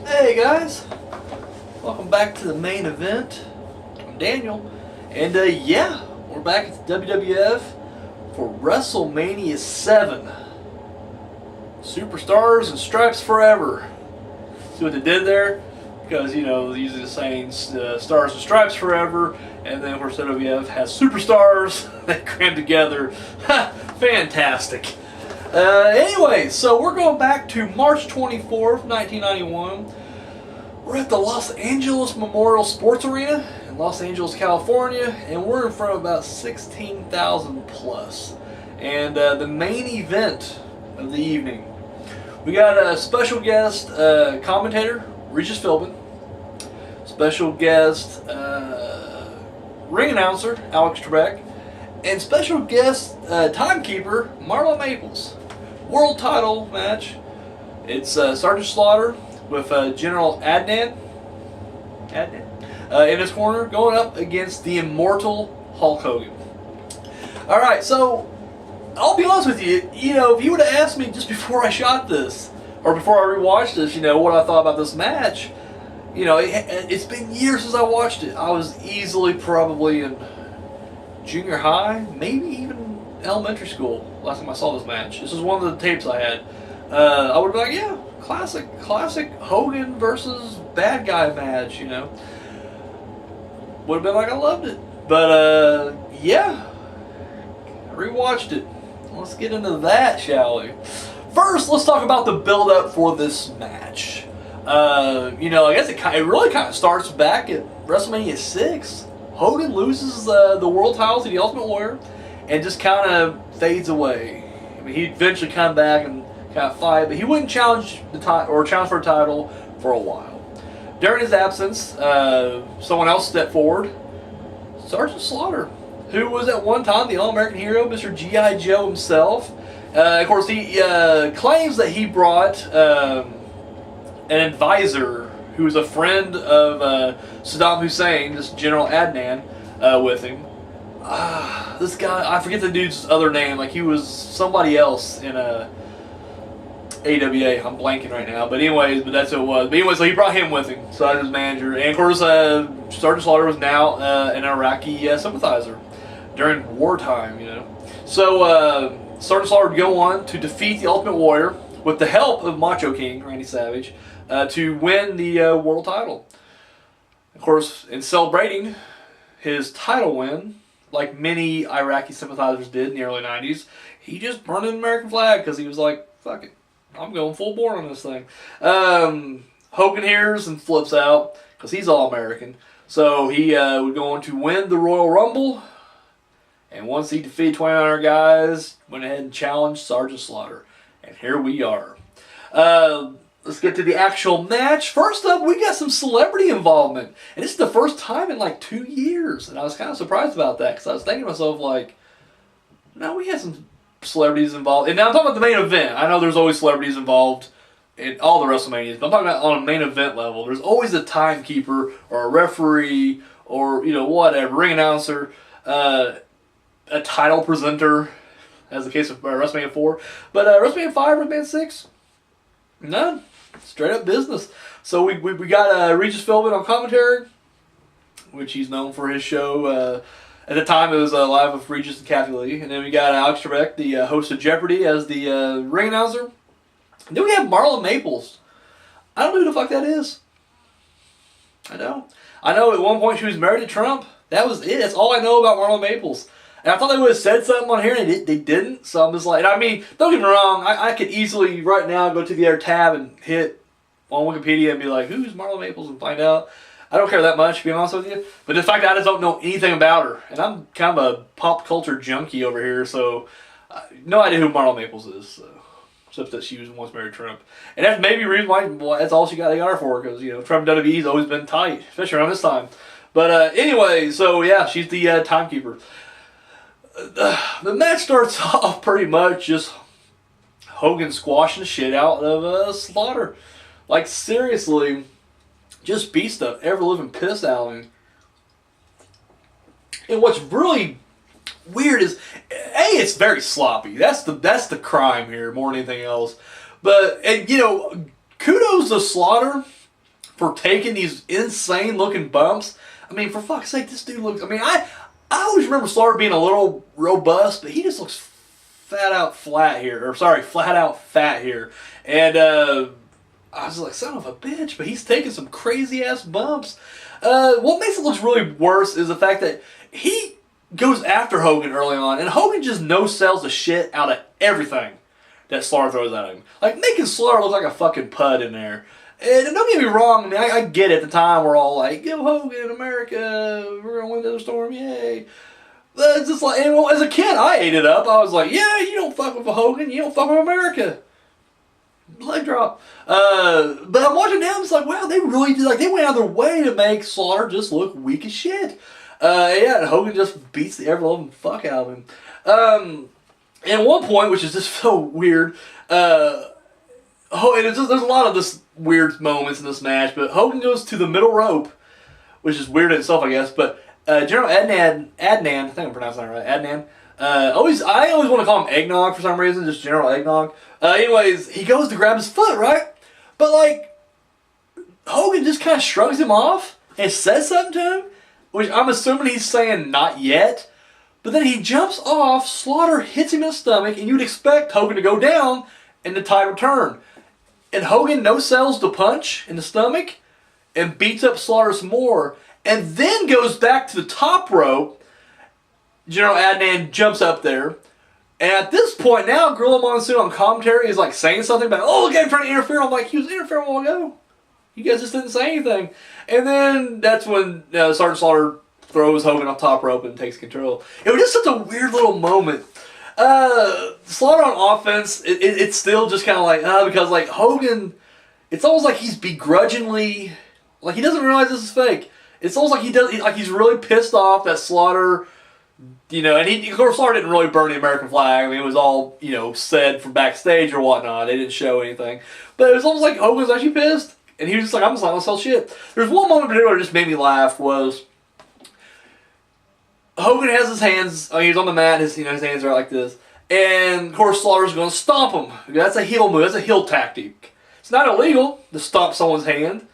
Hey guys, welcome back to the main event. I'm Daniel, and yeah, we're back at the WWF for Wrestlemania VII. Superstars and Stripes Forever. See what they did there? Because, you know, usually the saying Stars and Stripes Forever, and then of course WWF has Superstars. They crammed together. Fantastic. Anyway, so we're going back to March 24th, 1991. We're at the Los Angeles Memorial Sports Arena in Los Angeles, California, and we're in front of about 16,000 plus. And the main event of the evening, we got a special guest commentator, Regis Philbin, special guest ring announcer, Alex Trebek, and special guest timekeeper, Marla Maples. World title match. It's Sergeant Slaughter with General Adnan in his corner, going up against the Immortal Hulk Hogan. Alright, so I'll be honest with you, if you would have asked me just before I shot this, or before I rewatched this, what I thought about this match, it's been years since I watched it. I was easily probably in junior high, maybe even elementary school last time I saw this match. This is one of the tapes I had. I would be like, yeah, classic Hogan versus bad guy match, Would have been like I loved it. But, yeah, I rewatched it. Let's get into that, shall we? First, let's talk about the build-up for this match. I guess it really kind of starts back at WrestleMania VI. Hogan loses the world title to the Ultimate Warrior and just kind of fades away. I mean, he'd eventually come back and kind of fight, but he wouldn't challenge challenge for a title for a while. During his absence, someone else stepped forward, Sergeant Slaughter, who was at one time the All-American hero, Mr. G.I. Joe himself. Of course, he claims that he brought an advisor who was a friend of Saddam Hussein, this General Adnan, with him. This guy, I forget the dude's other name. Like, he was somebody else in AWA. I'm blanking right now. But that's who it was. But anyway, so he brought him with him. So that was his manager. And of course, Sergeant Slaughter was now an Iraqi sympathizer during wartime, So Sergeant Slaughter would go on to defeat the Ultimate Warrior with the help of Macho King, Randy Savage, to win the world title. Of course, in celebrating his title win, like many Iraqi sympathizers did in the early 90s, he just burned an American flag because he was like, fuck it, I'm going full bore on this thing. Hogan hears and flips out because he's all-American. So he would go on to win the Royal Rumble, and once he defeated 29 guys, went ahead and challenged Sergeant Slaughter. And here we are. Let's get to the actual match. First up, we got some celebrity involvement. And this is the first time in like 2 years. And I was kind of surprised about that because I was thinking to myself, like, no, we had some celebrities involved. And now I'm talking about the main event. I know there's always celebrities involved in all the WrestleManias, but I'm talking about on a main event level. There's always a timekeeper or a referee or, whatever, ring announcer, a title presenter, as the case of WrestleMania 4. But WrestleMania 5, WrestleMania 6, none. Straight up business. So we got Regis Philbin on commentary, which he's known for his show. At the time, it was Live with Regis and Kathy Lee. And then we got Alex Trebek, the host of Jeopardy, as the ring announcer. And then we have Marla Maples. I don't know who the fuck that is. I know at one point she was married to Trump. That was it. That's all I know about Marla Maples. And I thought they would have said something on here, and they didn't. So I'm just like, don't get me wrong, I could easily right now go to the other tab and hit on Wikipedia and be like, who's Marla Maples, and find out. I don't care that much, to be honest with you. But the fact that I just don't know anything about her, and I'm kind of a pop culture junkie over here, so no idea who Marla Maples is. So, except that she was once married to Trump. And that's maybe the reason why that's all she got AR for, because, Trump and WWE's always been tight, especially around this time. But anyway, so yeah, she's the timekeeper. The match starts off pretty much just Hogan squashing the shit out of Slaughter. Like, seriously, just beats the ever-living piss out of him. And what's really weird is, it's very sloppy. That's the crime here more than anything else. But, and, kudos to Slaughter for taking these insane looking bumps. I mean, for fuck's sake, this dude looks. I mean, I always remember Slaughter being a little robust, but he just looks flat out fat here. And I was like, son of a bitch, but he's taking some crazy ass bumps. What makes it look really worse is the fact that he goes after Hogan early on, and Hogan just no-sells the shit out of everything that Slaughter throws at him. Like, making Slaughter look like a fucking pud in there. And don't get me wrong, I mean, I get it. At the time, we're all like, "Go Hogan, America, we're going to win the storm, yay." But it's just like, and well, as a kid, I ate it up. I was like, yeah, you don't fuck with Hogan, you don't fuck with America. Leg drop. But I'm watching now, I'm just like, wow, they really did, like, they went out of their way to make Slaughter just look weak as shit. Yeah, and Hogan just beats the ever-loving fuck out of him. And at one point, which is just so weird, and there's a lot of this weird moments in this match, but Hogan goes to the middle rope, which is weird in itself, I guess, but General Adnan, I think I'm pronouncing that right, Adnan, I always want to call him Eggnog for some reason, just General Eggnog. Anyways, he goes to grab his foot, right? But, like, Hogan just kind of shrugs him off and says something to him, which I'm assuming he's saying not yet. But then he jumps off, Slaughter hits him in the stomach, and you'd expect Hogan to go down and the tide return. And Hogan no-sells the punch in the stomach and beats up Slaughter some more, and then goes back to the top rope. General Adnan jumps up there. And at this point now, Gorilla Monsoon on commentary is like saying something about, oh, look at him trying to interfere. I'm like, he was interfering a while ago. You guys just didn't say anything. And then that's when Sergeant Slaughter throws Hogan off top rope and takes control. It was just such a weird little moment. Slaughter on offense, it's still just kind of like, because like Hogan, it's almost like he's begrudgingly, like he doesn't realize this is fake. It's almost like he's really pissed off that Slaughter, and of course Slaughter didn't really burn the American flag. I mean, it was all, said from backstage or whatnot. They didn't show anything. But it was almost like Hogan was actually pissed. And he was just like, I'm just not going to sell shit. There's one moment in particular that just made me laugh was Hogan has his hands, he's on the mat, his hands are like this. And, of course, Slaughter's going to stomp him. That's a heel move. That's a heel tactic. It's not illegal to stomp someone's hand.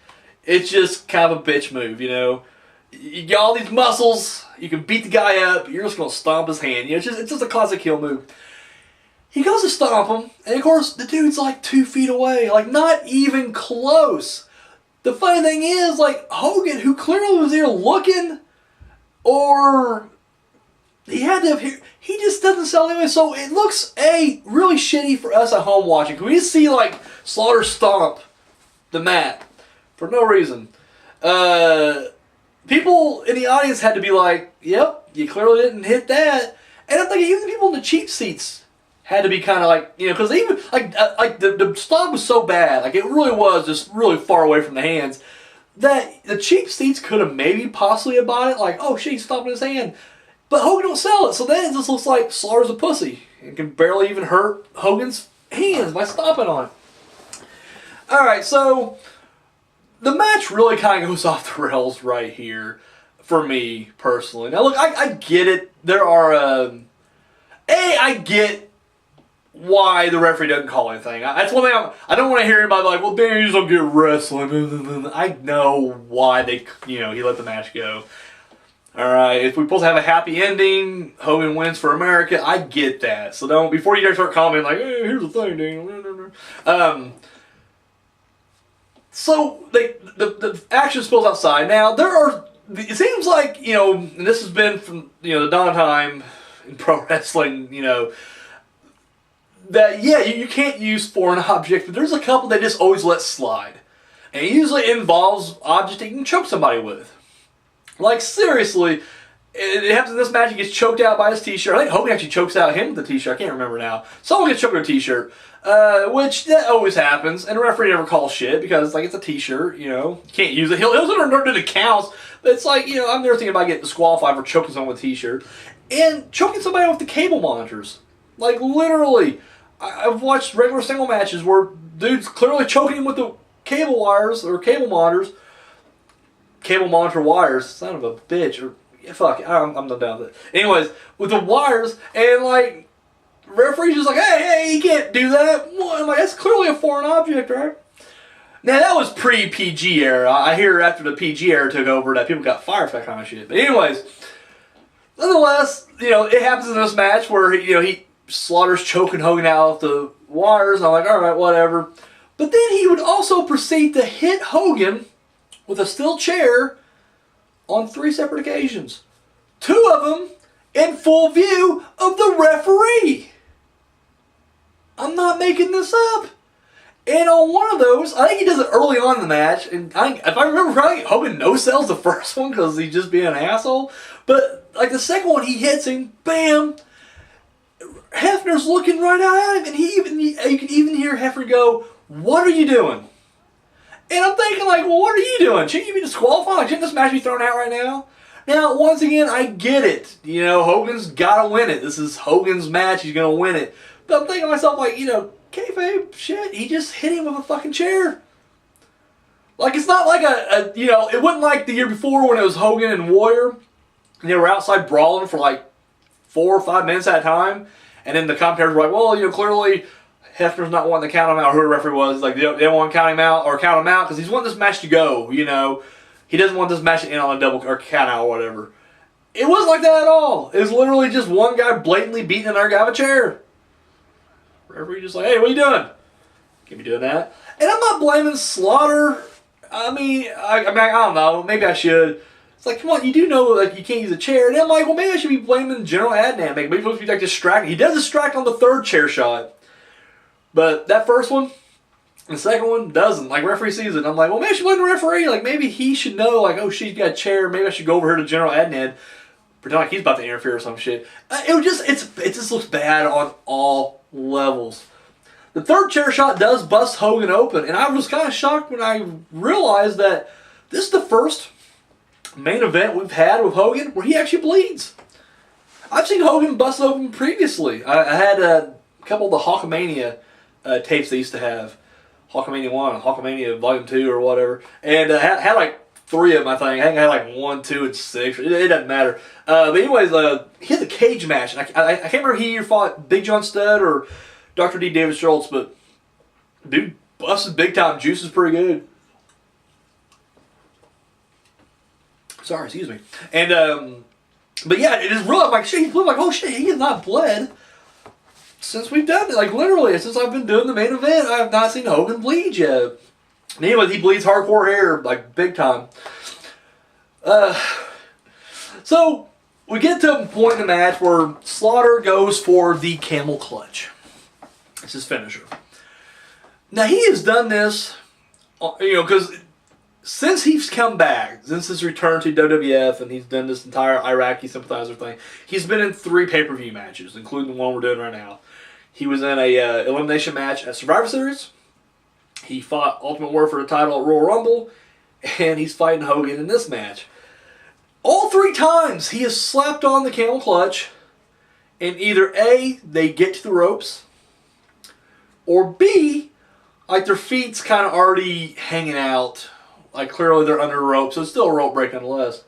It's just kind of a bitch move, You got all these muscles. You can beat the guy up. You're just going to stomp his hand. It's just a classic heel move. He goes to stomp him, and of course, the dude's like 2 feet away. Like, not even close. The funny thing is, like, Hogan, who clearly was either looking or he had to have he just doesn't sell anyway. So it looks, really shitty for us at home watching. Because we just see, like, Slaughter stomp the mat for no reason. People in the audience had to be like, yep, you clearly didn't hit that. And I'm thinking, even the people in the cheap seats had to be kind of like, because even, like the stomp was so bad, like it really was just really far away from the hands, that the cheap seats could have maybe possibly have bought it, like, oh shit, he's stomping his hand. But Hogan don't sell it, so then it just looks like Slaughter's a pussy. And can barely even hurt Hogan's hands by stomping on it. Alright, so the match really kind of goes off the rails right here, for me, personally. Now look, I get it. There are, I get why the referee doesn't call anything. That's one thing I don't want to hear anybody like, well, damn, you just don't get wrestling. I know why he let the match go. Alright, if we're supposed to have a happy ending, Hogan wins for America, I get that. So don't, before you guys start commenting like, hey, here's the thing, Daniel. So the action spills outside. Now, it seems like, and this has been from, the dawn of time in pro wrestling, that, yeah, you can't use foreign objects, but there's a couple that just always let slide. And it usually involves objects that you can choke somebody with. Like, seriously, it happens in this match, he gets choked out by his t-shirt. I think Hogan actually chokes out him with the t-shirt, I can't remember now. Someone gets choked with a t-shirt, which, that always happens, and the referee never calls shit, because, like, it's a t-shirt, you can't use it. He'll turn it counts, but it's like, I'm never thinking about getting disqualified for choking someone with a t-shirt. And choking somebody with the cable monitors. Like, literally. I've watched regular single matches where dudes clearly choking him with the cable wires or cable monitors. Cable monitor wires. Son of a bitch. Or, fuck, I'm not down with it. Anyways, with the wires, and like, referee's just like, hey, you can't do that. Well, I'm like, that's clearly a foreign object, right? Now, that was pre-PG era. I hear after the PG era took over that people got fired for that kind of shit. But anyways, nonetheless, it happens in this match where, he Slaughter's choking Hogan out of the wires. I'm like, all right, whatever. But then he would also proceed to hit Hogan with a steel chair on 3 separate occasions. 2 of them in full view of the referee. I'm not making this up. And on one of those, I think he does it early on in the match. And if I remember right, Hogan no-sells the first one because he's just being an asshole. But like the second one, he hits him, bam. Hefner's looking right at him, and you can even hear Hefner go, "What are you doing?" And I'm thinking, like, well, what are you doing? Shouldn't you be disqualified? Like, shouldn't this match be thrown out right now? Now, once again, I get it. Hogan's got to win it. This is Hogan's match. He's going to win it. But I'm thinking to myself, like, kayfabe, shit, he just hit him with a fucking chair. Like, it's not like it wasn't like the year before when it was Hogan and Warrior, and they were outside brawling for like 4 or 5 minutes at a time, and then the commentators were like, well, clearly Hefner's not wanting to count him out, or who the referee was. Like, they don't want to count him out because he's wanting this match to go, He doesn't want this match to end on a double or count out or whatever. It wasn't like that at all. It was literally just one guy blatantly beating another guy with a chair. Referee just like, hey, what are you doing? Can't be doing that. And I'm not blaming Slaughter. I mean, I don't know. Maybe I should. It's like, come on, you do know like you can't use a chair. And I'm like, well, maybe I should be blaming General Adnan. Maybe he's supposed to be like distracted. He does distract on the 3rd chair shot. But that first one, the second one doesn't. Like, referee sees it. And I'm like, well, maybe I should blame the referee. Like, maybe he should know, like, oh, she's got a chair. Maybe I should go over here to General Adnan. Pretend like he's about to interfere or some shit. It just looks bad on all levels. The 3rd chair shot does bust Hogan open. And I was kind of shocked when I realized that this is the first main event we've had with Hogan where he actually bleeds. I've seen Hogan bust open previously. I had a couple of the Hulkamania tapes they used to have. Hulkamania 1, Hulkamania Volume 2 or whatever. And had like 3 of them, I think. I think I had like 1, 2, and 6. It doesn't matter. But anyways, he had the cage match. And I can't remember if he either fought Big John Studd or Dr. D. David Schultz, but dude busted big time. Juice is pretty good. Sorry, excuse me. And, but yeah, it is real. I'm like, shit, he's bled. Like, oh shit, he has not bled since we've done it. Like, literally, since I've been doing the main event, I have not seen Hogan bleed yet. And anyway, he bleeds hardcore hair, like, big time. So, we get to a point in the match where Slaughter goes for the camel clutch. It's his finisher. Now, he has done this, because since he's come back, since his return to WWF, and he's done this entire Iraqi sympathizer thing, he's been in 3 pay-per-view matches, including the one we're doing right now. He was in a elimination match at Survivor Series. He fought Ultimate Warrior for the title at Royal Rumble, and he's fighting Hogan in this match. All 3 times he has slapped on the camel clutch, and either A, they get to the ropes, or B, like their feet's kind of already hanging out. Like, clearly they're under a rope, so it's still a rope break nonetheless.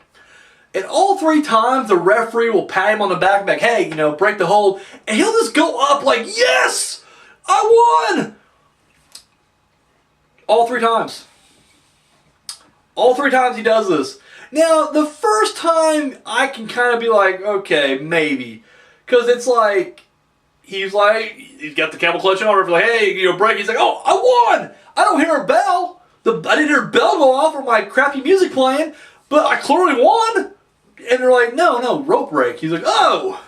And all 3 times, the referee will pat him on the back and be like, hey, break the hold. And he'll just go up like, yes, I won. All 3 times. All 3 times he does this. Now, the first time, I can kind of be like, okay, maybe. Because it's like, he's got the camel clutch on, like, hey, break. He's like, oh, I won. I don't hear a bell. I didn't hear a bell go off or my crappy music playing, but I clearly won. And they're like, no, rope break. He's like, oh,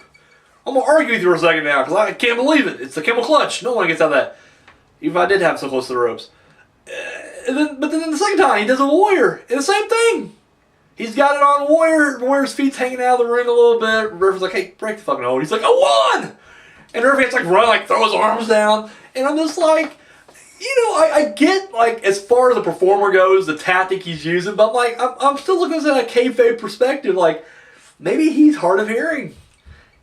I'm going to argue with you for a second now because I can't believe it. It's the camel clutch. No one gets out of that. Even if I did have so close to the ropes. But then the second time, he does a Warrior. And the same thing. He's got it on Warrior. Warrior's feet's hanging out of the ring a little bit. Referee's like, hey, break the fucking hold. He's like, I won! And the referee has to run, throw his arms down. And I'm just like, I get, as far as the performer goes, the tactic he's using, but I'm still looking at it at a kayfabe perspective, maybe he's hard of hearing.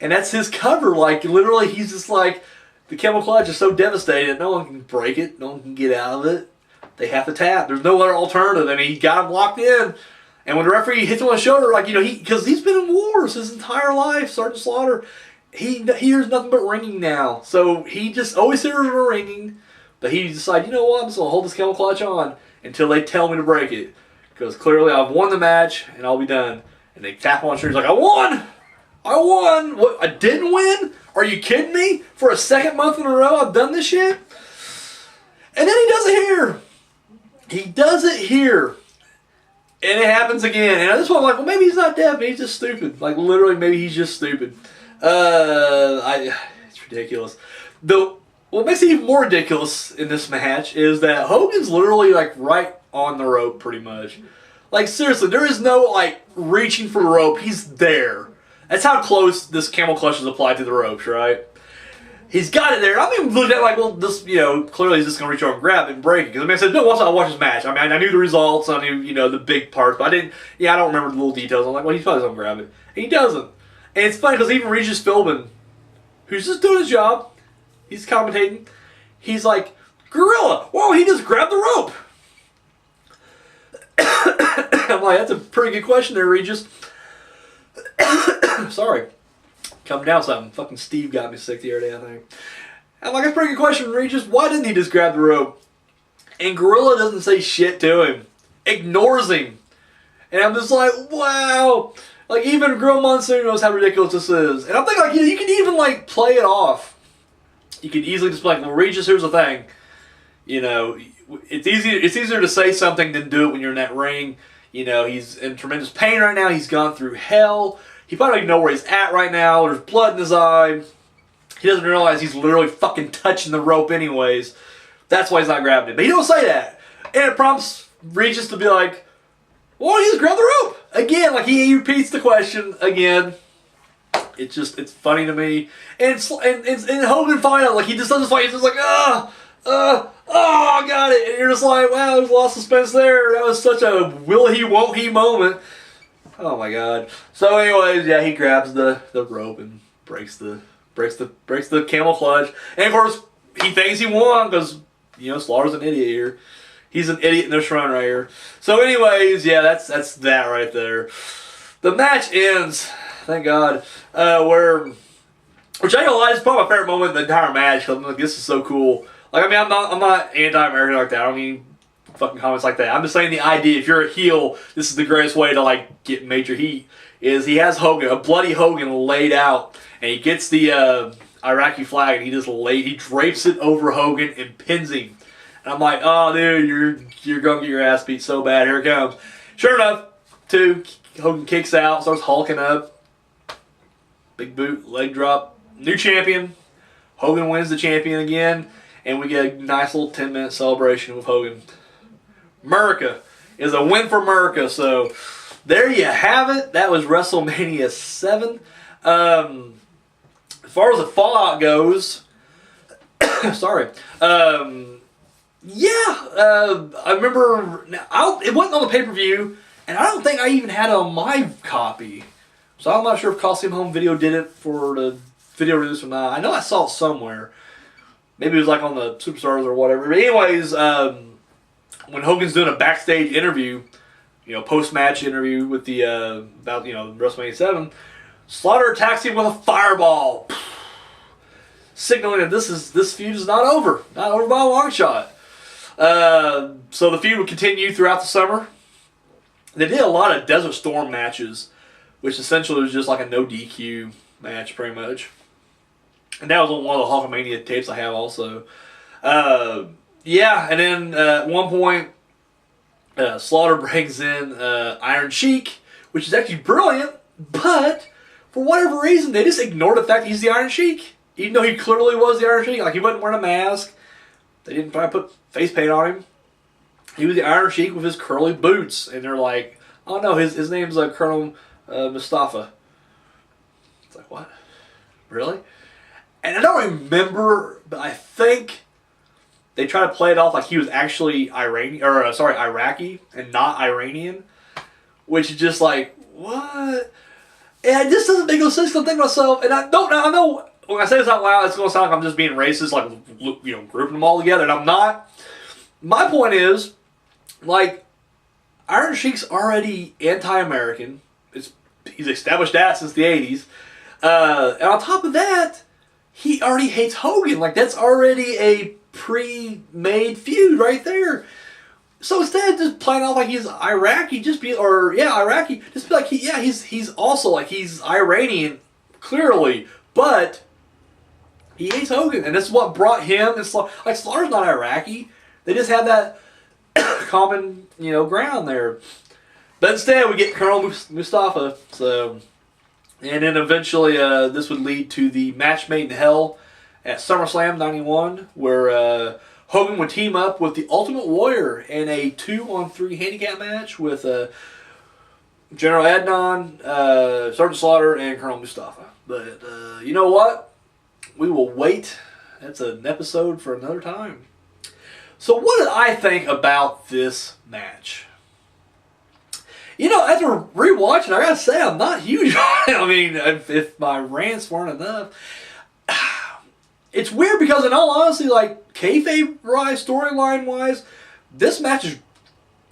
And that's his cover, literally he's just the camel clutch is so devastated, no one can break it, no one can get out of it. They have to tap. There's no other alternative. I mean, he got him locked in. And when the referee hits him on the shoulder, because he's been in wars his entire life, Sergeant Slaughter, he hears nothing but ringing now. So he just always hears the ringing. But he decided, you know what, I'm just going to hold this camel clutch on until they tell me to break it. Because clearly I've won the match and I'll be done. And they tap on the shoulder. He's like, I won! I won! What, I didn't win? Are you kidding me? For a second month in a row I've done this shit? And then he does it here. He does it here. And it happens again. And at this point I'm like, well, maybe he's not deaf. Maybe he's just stupid. Like, literally, maybe he's just stupid. It's ridiculous. What makes it even more ridiculous in this match is that Hogan's literally, like, right on the rope, pretty much. Like, seriously, there is no, like, reaching for the rope. He's there. That's how close this camel clutch is applied to the ropes, right? He's got it there. I'm even looking at it like, well, this, you know, clearly he's just going to reach over and grab it and break it. Because, I mean, I said, no, once I watched this match, I mean, I knew the results, I knew, you know, the big parts, but I didn't, I don't remember the little details. I'm like, well, he's probably going to grab it. And he doesn't. And it's funny because even Regis Philbin, who's just doing his job, he's commentating, he's like, Gorilla, whoa, he just grabbed the rope. I'm like, that's a pretty good question there, Regis. Sorry. Come down something. Fucking Steve got me sick the other day, I think. I'm like, that's a pretty good question, Regis. Why didn't he just grab the rope? And Gorilla doesn't say shit to him. Ignores him. And I'm just like, wow. Like, even Gorilla Monsoon knows how ridiculous this is. And I'm thinking, like, you can even, like, play it off. You can easily just be like, well, Regis, here's the thing. You know, it's easier to say something than do it when you're in that ring. You know, he's in tremendous pain right now. He's gone through hell. He probably doesn't even know where he's at right now. There's blood in his eye. He doesn't realize he's literally fucking touching the rope anyways. That's why he's not grabbing it. But he don't say that. And it prompts Regis to be like, well, he just grabbed the rope. Again, like he repeats the question again. It's funny to me. And Hogan finally, like he just does this fight. He's just like, oh, I got it. And you're just like, wow, there's a lot of suspense there. That was such a will he, won't he moment. Oh my god. So anyways, yeah, he grabs the rope and breaks the camel clutch. And of course, he thinks he won because, you know, Slaughter's an idiot here. He's an idiot in this run right here. So anyways, yeah, that's that right there. The match ends, thank God, which I ain't gonna lie, is probably my favorite moment in the entire match because I'm like, this is so cool. Like, I mean, I'm not anti-American like that. I don't mean fucking comments like that. I'm just saying the idea, if you're a heel, this is the greatest way to, like, get major heat, is he has Hogan, a bloody Hogan laid out, and he gets the Iraqi flag, and he drapes it over Hogan and pins him. And I'm like, oh, dude, you're going to get your ass beat so bad. Here it comes. Sure enough, Hogan kicks out, starts hulking up. Big boot, leg drop. New champion. Hogan wins the champion again, and we get a nice little 10-minute celebration with Hogan. America is a win for America. So there you have it. That was WrestleMania VII. As far as the fallout goes, sorry. I remember. It wasn't on the pay-per-view, and I don't think I even had it on my copy. So I'm not sure if Coliseum Home Video did it for the video release or not. I know I saw it somewhere. Maybe it was like on the Superstars or whatever. But anyways, when Hogan's doing a backstage interview, you know, post-match interview with the about, you know, WrestleMania 7, Slaughter attacks him with a fireball, signaling that this feud is not over by a long shot. So the feud would continue throughout the summer. They did a lot of Desert Storm matches, which essentially was just like a no DQ match, pretty much. And that was on one of the Hulkamania tapes I have also. Yeah, and then at one point, Slaughter brings in Iron Sheik, which is actually brilliant, but for whatever reason, they just ignored the fact that he's the Iron Sheik. Even though he clearly was the Iron Sheik. Like, he wasn't wearing a mask. They didn't try to put face paint on him. He was the Iron Sheik with his curly boots. And they're like, oh no, his name's Colonel Mustafa. It's like, what? Really? And I don't remember, but I think they try to play it off like he was actually Iraqi and not Iranian, which is just like, what? And this doesn't make no sense. I'm thinking to myself, and I know when I say this out loud, it's going to sound like I'm just being racist, like, you know, grouping them all together, and I'm not. My point is, like, Iron Sheik's already anti-American. He's established that since the 80s. And on top of that, he already hates Hogan. Like, that's already a pre-made feud right there. So instead of just playing off like he's Iraqi, Iraqi, just be like, he's also like he's Iranian, clearly, but he hates Hogan, and this is what brought him and like Slaughter's not Iraqi. They just have that common, ground there. But instead, we get Colonel Mustafa. So, and then eventually, this would lead to the match made in hell at SummerSlam '91, where Hogan would team up with the Ultimate Warrior in a 2-on-3 handicap match with General Adnan, Sergeant Slaughter, and Colonel Mustafa. But you know what? We will wait. That's an episode for another time. So what did I think about this match? After rewatching, I gotta say I'm not huge on it. I mean, if my rants weren't enough, it's weird because in all honesty, like kayfabe-wise, storyline-wise, this match is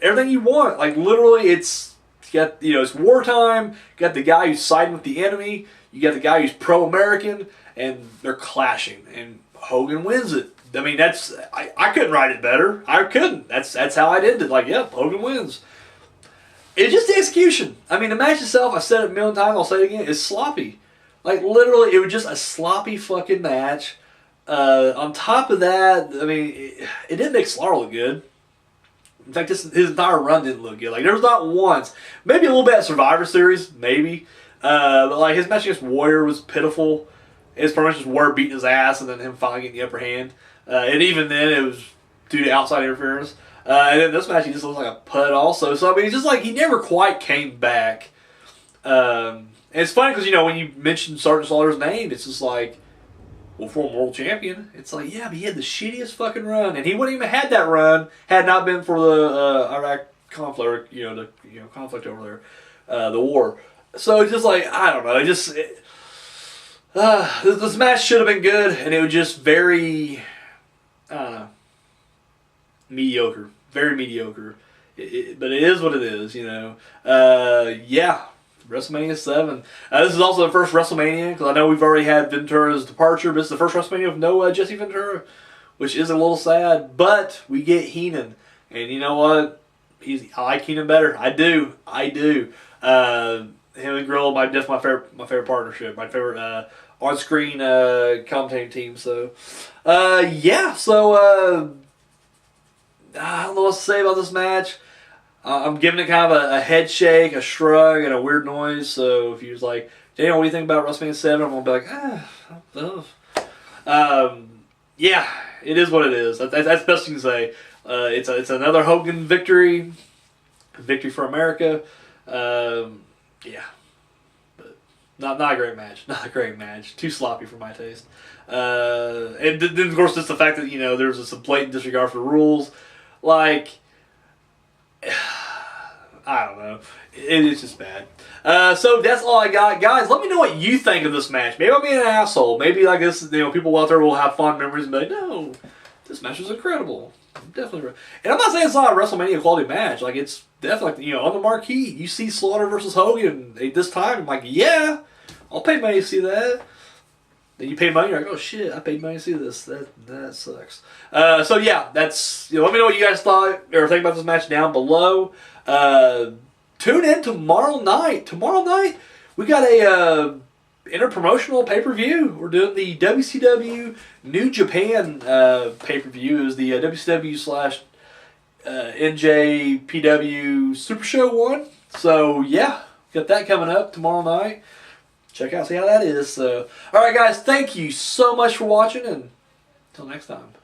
everything you want. Like literally, it's got it's wartime. You got the guy who's siding with the enemy. You got the guy who's pro-American, and they're clashing, and Hogan wins it. I mean, I couldn't write it better. I couldn't. That's how I did it. Like, yep, Hogan wins. It's just the execution. I mean, the match itself, I said it a million times, I'll say it again, is sloppy. Like, literally, it was just a sloppy fucking match. On top of that, I mean, it didn't make Slaughter look good. In fact, his entire run didn't look good. Like, there was not once, maybe a little bit at Survivor Series, maybe. But, like, his match against Warrior was pitiful. His pretty much just Warrior beating his ass and then him finally getting the upper hand. And even then, it was due to outside interference. And then this match, he just looks like a pud also. So, I mean, it's just like he never quite came back. And it's funny because, when you mention Sergeant Slaughter's name, it's just like, well, former world champion. It's like, yeah, but he had the shittiest fucking run. And he wouldn't even had that run had not been for the Iraq conflict, the conflict over there, the war. So it's just like, I don't know. This match should have been good, and it was just very, mediocre. Very mediocre. But it is what it is, yeah, WrestleMania VII. This is also the first WrestleMania, because I know we've already had Ventura's departure, but it's the first WrestleMania with no Jesse Ventura, which is a little sad. But we get Heenan, and you know what? I like Heenan better. I do. Him and Grillo, definitely my favorite partnership, my favorite on-screen commentating team. So, yeah. So, I don't know what to say about this match. I'm giving it kind of a head shake, a shrug, and a weird noise. So if you're like, Daniel, what do you think about WrestleMania 7? I'm going to be like, yeah, it is what it is. That's the best you can say. It's another Hogan victory for America. Yeah, but not a great match. Not a great match. Too sloppy for my taste. And then of course just the fact that there's some blatant disregard for the rules. Like, I don't know. It's just bad. So that's all I got. Guys, let me know what you think of this match. Maybe I'm being an asshole. Maybe like this, people out there will have fond memories and be like, no, this match was incredible. Definitely. And I'm not saying it's not a WrestleMania quality match. Like, it's definitely, on the marquee. You see Slaughter versus Hogan this time. I'm like, yeah, I'll pay money to see that. Then you pay money, you're like, oh shit, I paid money to see this. That sucks. So yeah, that's, let me know what you guys thought or think about this match down below. Tune in tomorrow night. Tomorrow night, we got a interpromotional pay-per-view. We're doing the WCW New Japan pay-per-view. It was the WCW / NJPW Super Show 1. So yeah, got that coming up tomorrow night. Check out, see how that is. So, all right, guys, thank you so much for watching, and until next time.